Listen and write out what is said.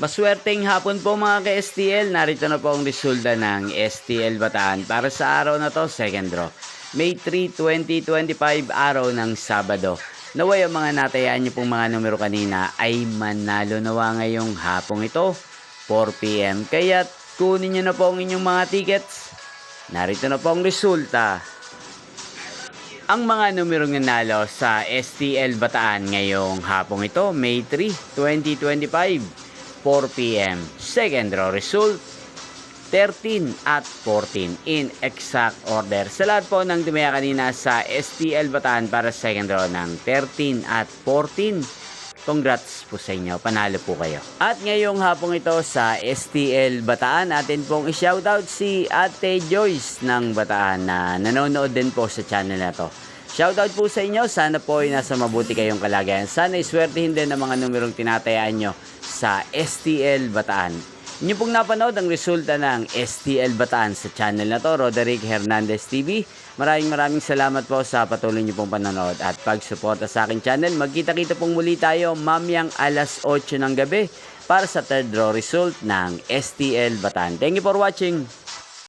Maswerteng hapon po mga ka-STL. Narito na po ang resulta ng STL Bataan para sa araw na to, second draw. May 3, 2025, araw ng Sabado. Naway ang mga natayaan niyo pong mga numero kanina ay manalo nawa ngayong hapong ito, 4 PM. Kaya kunin niyo na po ang inyong mga tickets. Narito na po ang resulta. Ang mga numerong nanalo sa STL Bataan ngayong hapong ito, May 3, 2025. 4 PM. Second draw result, 13 at 14 in exact order. Sa lahat po ng tumaya kanina sa STL Bataan para second draw ng 13 at 14, congrats po sa inyo. Panalo po kayo. At ngayong hapong ito sa STL Bataan, atin pong i-shoutout si Ate Joyce ng Bataan na nanonood din po sa channel na to. Shoutout po sa inyo. Sana po ay nasa mabuti kayong kalagayan. Sana iswertihin din ang mga numerong tinatayaan nyo sa STL Bataan. Inyo pong napanood ang resulta ng STL Bataan sa channel na to, Roderick Hernandez TV. Maraming salamat po sa patuloy nyo pong panonood at pagsuporta sa aking channel. Magkita-kita pong muli tayo mamayang alas 8 ng gabi para sa third draw result ng STL Bataan. Thank you for watching.